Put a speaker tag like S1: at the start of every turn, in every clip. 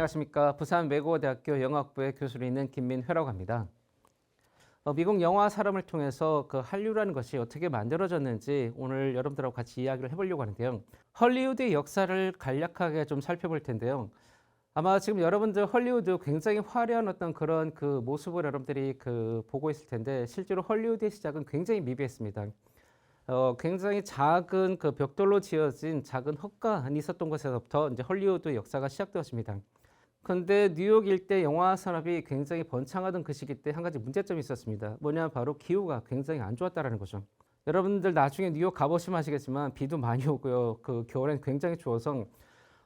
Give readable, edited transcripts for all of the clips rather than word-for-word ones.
S1: 안녕하십니까. 부산 외국어대학교 영어학부의 교수로 있는 김민회라고 합니다. 미국 영화 사람을 통해서 그 한류라는 것이 어떻게 만들어졌는지 오늘 여러분들하고 같이 이야기를 해보려고 하는데요. 헐리우드의 역사를 간략하게 좀 살펴볼 텐데요. 아마 지금 여러분들 헐리우드 굉장히 화려한 어떤 그런 그 모습을 여러분들이 그 보고 있을 텐데 실제로 헐리우드의 시작은 굉장히 미비했습니다. 굉장히 작은 그 벽돌로 지어진 작은 헛간이 있었던 곳에서부터 이제 헐리우드 역사가 시작되었습니다. 근데 뉴욕 일대 영화 산업이 굉장히 번창하던 그 시기 때 한 가지 문제점이 있었습니다. 뭐냐 바로 기후가 굉장히 안 좋았다라는 거죠. 여러분들 나중에 뉴욕 가보시면 아시겠지만 비도 많이 오고요. 그 겨울엔 굉장히 추워서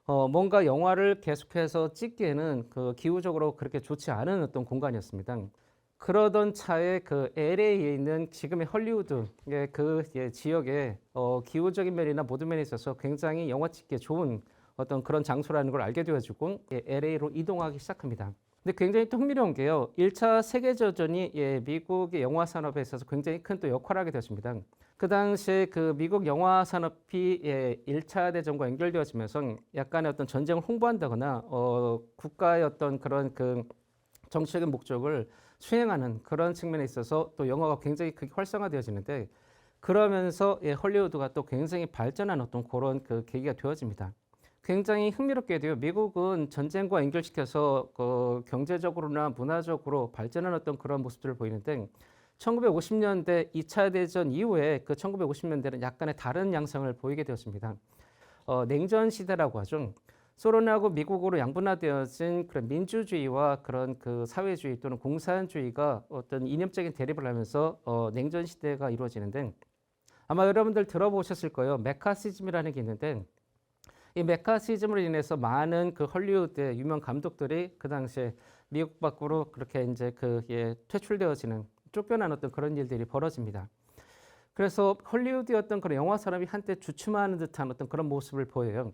S1: 뭔가 영화를 계속해서 찍기에는 그 기후적으로 그렇게 좋지 않은 어떤 공간이었습니다. 그러던 차에 그 LA에 있는 지금의 헐리우드의 그 지역에 기후적인 면이나 모든 면에 있어서 굉장히 영화 찍기에 좋은 어떤 그런 장소라는 걸 알게 되어지고 LA로 이동하기 시작합니다. 근데 굉장히 또 흥미로운 게요. 1차 세계대전이 미국의 영화 산업에 있어서 굉장히 큰 또 역할을 하게 되었습니다. 그 당시에 그 미국 영화 산업이 1차 대전과 연결되어지면서 약간의 어떤 전쟁을 홍보한다거나 국가의 어떤 그런 그 정치적인 목적을 수행하는 그런 측면에 있어서 또 영화가 굉장히 크게 활성화되어지는데 그러면서 헐리우드가 또 굉장히 발전한 어떤 그런 그 계기가 되어집니다. 굉장히 흥미롭게도요. 미국은 전쟁과 연결시켜서 경제적으로나 문화적으로 발전한 어떤 그런 모습들을 보이는데 1950년대 2차 대전 이후에 그 1950년대는 약간의 다른 양상을 보이게 되었습니다. 냉전 시대라고 하죠. 소련하고 미국으로 양분화되어진 그런 민주주의와 그런 그 사회주의 또는 공산주의가 어떤 이념적인 대립을 하면서 냉전 시대가 이루어지는데 아마 여러분들 들어보셨을 거예요. 메카시즘이라는 게 있는데 이 메카시즘으로 인해서 많은 그 헐리우드의 유명 감독들이 그 당시에 미국 밖으로 그렇게 이제 퇴출되어지는 쫓겨난 어떤 그런 일들이 벌어집니다. 그래서 헐리우드의 어떤 그런 영화 산업이 한때 주춤하는 듯한 어떤 그런 모습을 보여요.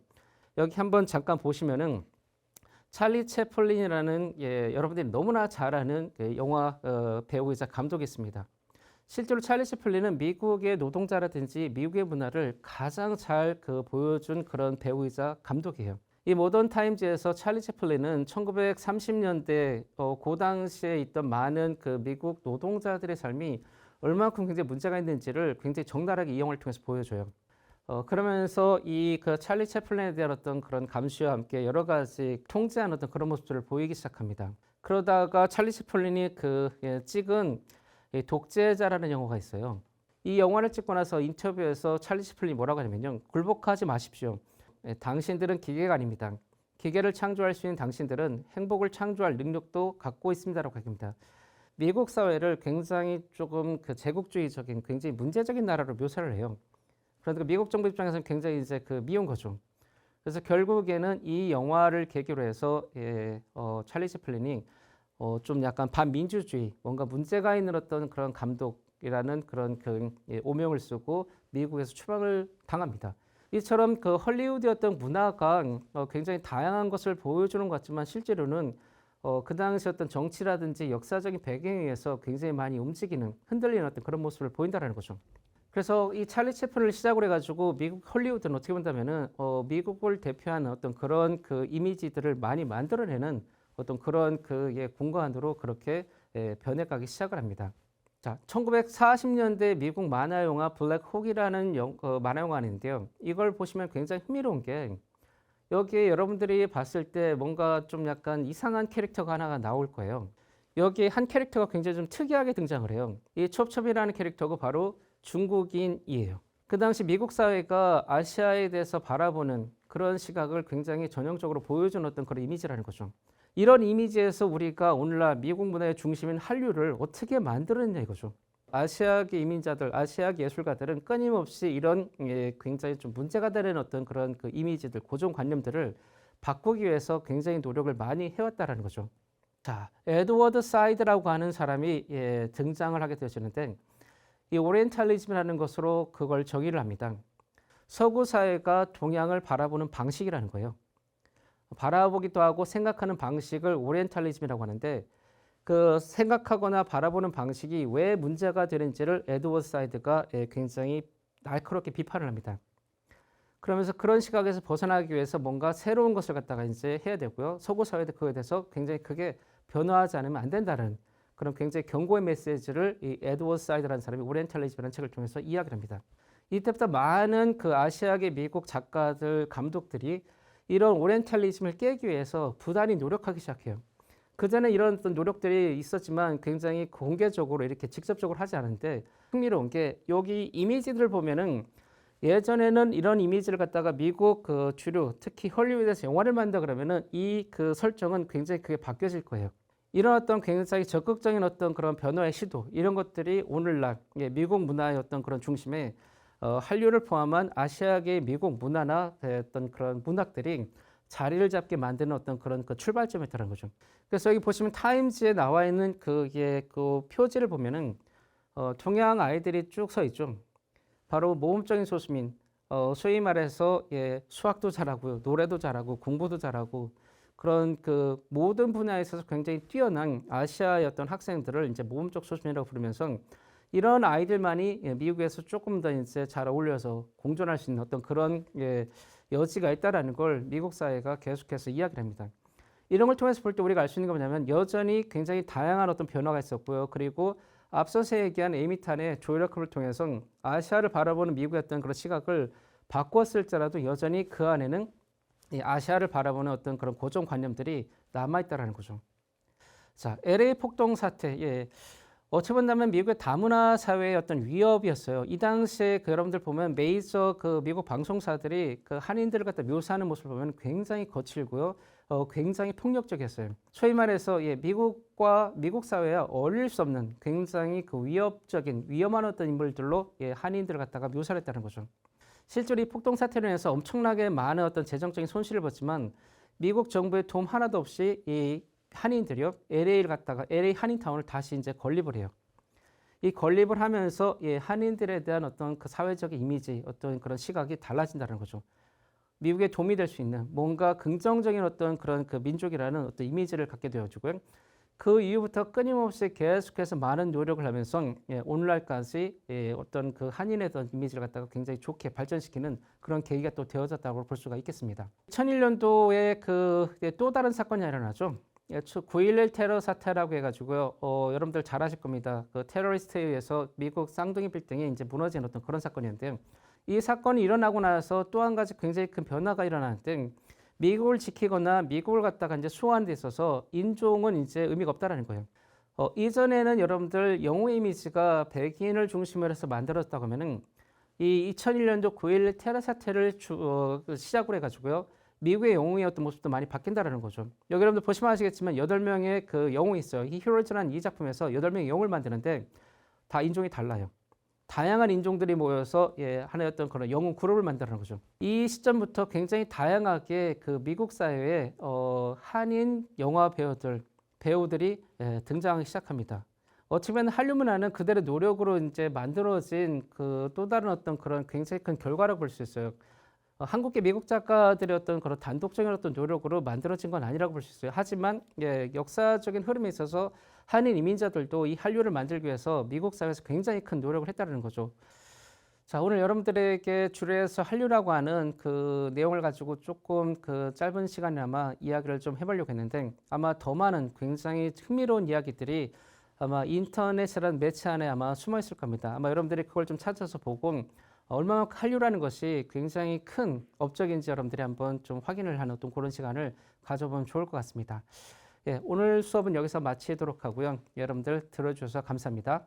S1: 여기 한번 잠깐 보시면은 찰리 채플린이라는 여러분들이 너무나 잘 아는 영화 배우이자 감독이 있습니다. 실제로 찰리 채플린은 미국의 노동자라든지 미국의 문화를 가장 잘 보여준 그런 배우이자 감독이에요. 이 모던 타임즈에서 찰리 채플린은 1930년대 그 당시에 있던 많은 그 미국 노동자들의 삶이 얼마큼 굉장히 문제가 있는지를 굉장히 적나라하게 이 영화를 통해서 보여줘요. 그러면서 이 그 찰리 채플린에 대한 어떤 그런 감시와 함께 여러 가지 통제하는 어떤 그런 모습들을 보이기 시작합니다. 그러다가 찰리 채플린이 찍은 독재자라는 영화가 있어요. 이 영화를 찍고 나서 인터뷰에서 찰리 채플린이 뭐라고 하냐면요. 굴복하지 마십시오. 당신들은 기계가 아닙니다. 기계를 창조할 수 있는 당신들은 행복을 창조할 능력도 갖고 있습니다라고 합니다. 미국 사회를 굉장히 조금 그 제국주의적인 굉장히 문제적인 나라로 묘사를 해요. 그러니까 미국 정부 입장에서는 굉장히 이제 미운 거죠. 그래서 결국에는 이 영화를 계기로 해서 찰리 채플린이 좀 약간 반민주주의, 뭔가 문제가 있는 어떤 그런 감독이라는 그런 오명을 쓰고 미국에서 추방을 당합니다. 이처럼 그 헐리우드의 어떤 문화가 굉장히 다양한 것을 보여주는 것 같지만 실제로는 그 당시 어떤 정치라든지 역사적인 배경에 의해서 굉장히 많이 움직이는 흔들리는 어떤 그런 모습을 보인다는 거죠. 그래서 이 찰리 채플린을 시작으로 해가지고 미국 헐리우드는 어떻게 본다면은 미국을 대표하는 어떤 그런 그 이미지들을 많이 만들어내는 어떤 그런 공간으로 그렇게 변해가기 시작을 합니다. 자, 1940년대 미국 만화 영화 블랙 혹이라는 만화 영화가 있는데요. 이걸 보시면 굉장히 흥미로운 게 여기에 여러분들이 봤을 때 뭔가 좀 약간 이상한 캐릭터가 하나가 나올 거예요. 여기에 한 캐릭터가 굉장히 좀 특이하게 등장을 해요. 이 첩첩이라는 캐릭터가 바로 중국인이에요. 그 당시 미국 사회가 아시아에 대해서 바라보는 그런 시각을 굉장히 전형적으로 보여준 어떤 그런 이미지라는 거죠. 이런 이미지에서 우리가 오늘날 미국 문화의 중심인 한류를 어떻게 만들었냐 이거죠. 아시아계 이민자들, 아시아계 예술가들은 끊임없이 이런 굉장히 좀 문제가 되는 어떤 그런 그 이미지들, 고정관념들을 바꾸기 위해서 굉장히 노력을 많이 해왔다는 거죠. 자, 에드워드 사이드라고 하는 사람이 등장을 하게 되어지는데 이 오리엔탈리즘이라는 것으로 그걸 정의를 합니다. 서구 사회가 동양을 바라보는 방식이라는 거예요. 바라보기도 하고 생각하는 방식을 오리엔탈리즘이라고 하는데 그 생각하거나 바라보는 방식이 왜 문제가 되는지를 에드워드 사이드가 굉장히 날카롭게 비판을 합니다. 그러면서 그런 시각에서 벗어나기 위해서 뭔가 새로운 것을 갖다가 이제 해야 되고요. 서구 사회도 그거에 대해서 굉장히 크게 변화하지 않으면 안 된다는 그런 굉장히 경고의 메시지를 이 에드워드 사이드라는 사람이 오리엔탈리즘이라는 책을 통해서 이야기를 합니다. 이때부터 많은 그 아시아계 미국 작가들, 감독들이 이런 오리엔탈리즘을 깨기 위해서 부단히 노력하기 시작해요. 그전에 이런 어떤 노력들이 있었지만 굉장히 공개적으로 이렇게 직접적으로 하지 않은데 흥미로운 게 여기 이미지들을 보면은 예전에는 이런 이미지를 갖다가 미국 그 주류 특히 헐리우드에서 영화를 만든다 그러면은 이 그 설정은 굉장히 크게 바뀌어질 거예요. 이런 어떤 굉장히 적극적인 어떤 그런 변화의 시도 이런 것들이 오늘날 미국 문화의 어떤 그런 중심에 한류를 포함한 아시아계 미국 문화나 어떤 그런 문학들이 자리를 잡게 만드는 어떤 그런 그 출발점이었다는 거죠. 그래서 여기 보시면 타임즈에 나와 있는 그게 그 표지를 보면은 동양 아이들이 쭉 서 있죠. 바로 모범적인 소수민, 소위 말해서 수학도 잘하고요, 노래도 잘하고 공부도 잘하고 그런 그 모든 분야에 있어서 굉장히 뛰어난 아시아의 어떤 학생들을 이제 모범적 소수민이라고 부르면서 이런 아이들만이 미국에서 조금 더 이제 잘 어울려서 공존할 수 있는 어떤 그런 여지가 있다라는 걸 미국 사회가 계속해서 이야기를 합니다. 이런 걸 통해서 볼 때 우리가 알 수 있는 건 뭐냐면 여전히 굉장히 다양한 어떤 변화가 있었고요. 그리고 앞서서 얘기한 에이미탄의 조력을 통해서 아시아를 바라보는 미국의 어떤 그런 시각을 바꿨을지라도 여전히 그 안에는 이 아시아를 바라보는 어떤 그런 고정관념들이 남아있다라는 거죠. 자, LA 폭동 사태. 어찌 본다면 미국의 다문화 사회의 어떤 위협이었어요. 이 당시에 그 여러분들 보면 메이저 그 미국 방송사들이 그 한인들을 갖다 묘사하는 모습을 보면 굉장히 거칠고요. 굉장히 폭력적이었어요. 소위 말해서 미국과 미국 사회와 어울릴 수 없는 굉장히 그 위협적인 위험한 어떤 인물들로 한인들을 갖다가 묘사를 했다는 거죠. 실제로 이 폭동 사태로 인해서 엄청나게 많은 어떤 재정적인 손실을 봤지만 미국 정부의 도움 하나도 없이 이 한인들이요 LA를 갖다가 LA 한인타운을 다시 이제 건립을 해요. 이 건립을 하면서 한인들에 대한 어떤 그 사회적인 이미지, 어떤 그런 시각이 달라진다는 거죠. 미국에 도움이 될 수 있는 뭔가 긍정적인 어떤 그런 그 민족이라는 어떤 이미지를 갖게 되어지고요. 그 이후부터 끊임없이 계속해서 많은 노력을 하면서 오늘날까지 어떤 그 한인에 대한 이미지를 갖다가 굉장히 좋게 발전시키는 그런 계기가 또 되어졌다고 볼 수가 있겠습니다. 2001년도에 그 또 다른 사건이 일어나죠. 9.11 테러 사태라고 해가지고요. 여러분들 잘 아실 겁니다. 그 테러리스트에 의해서 미국 쌍둥이 빌딩이 이제 무너진 어떤 그런 사건이었는데요. 이 사건이 일어나고 나서 또 한 가지 굉장히 큰 변화가 일어나는데 미국을 지키거나 미국을 갖다가 이제 수호하는 데 있어서 인종은 이제 의미가 없다라는 거예요. 이전에는 여러분들 영웅 이미지가 백인을 중심으로 해서 만들었다고 하면은 이 2001년도 9.11 테러 사태를 시작으로 해가지고요. 미국의 영웅의 어떤 모습도 많이 바뀐다라는 거죠. 여기 여러분들 보시면 아시겠지만 8명의 그 영웅이 있어요. 이 히어로즈라는 이 작품에서 8명의 영웅을 만드는데 다 인종이 달라요. 다양한 인종들이 모여서 하나의 어떤 그런 영웅 그룹을 만드는 거죠. 이 시점부터 굉장히 다양하게 그 미국 사회에 한인 영화 배우들이 등장하기 시작합니다. 어찌 보면 한류 문화는 그들의 노력으로 이제 만들어진 그 또 다른 어떤 그런 굉장히 큰 결과라고 볼 수 있어요. 한국계 미국 작가들의 어떤 그런 단독적인 어떤 노력으로 만들어진 건 아니라고 볼 수 있어요. 하지만 역사적인 흐름에 있어서 한인 이민자들도 이 한류를 만들기 위해서 미국 사회에서 굉장히 큰 노력을 했다는 거죠. 자, 오늘 여러분들에게 줄여서 한류라고 하는 그 내용을 가지고 조금 그 짧은 시간에 아마 이야기를 좀 해보려고 했는데 아마 더 많은 굉장히 흥미로운 이야기들이 아마 인터넷이라는 매체 안에 아마 숨어 있을 겁니다. 아마 여러분들이 그걸 좀 찾아서 보고 얼마만큼 한류라는 것이 굉장히 큰 업적인지 여러분들이 한번 좀 확인을 하는 어떤 그런 시간을 가져보면 좋을 것 같습니다. 오늘 수업은 여기서 마치도록 하고요. 여러분들 들어주셔서 감사합니다.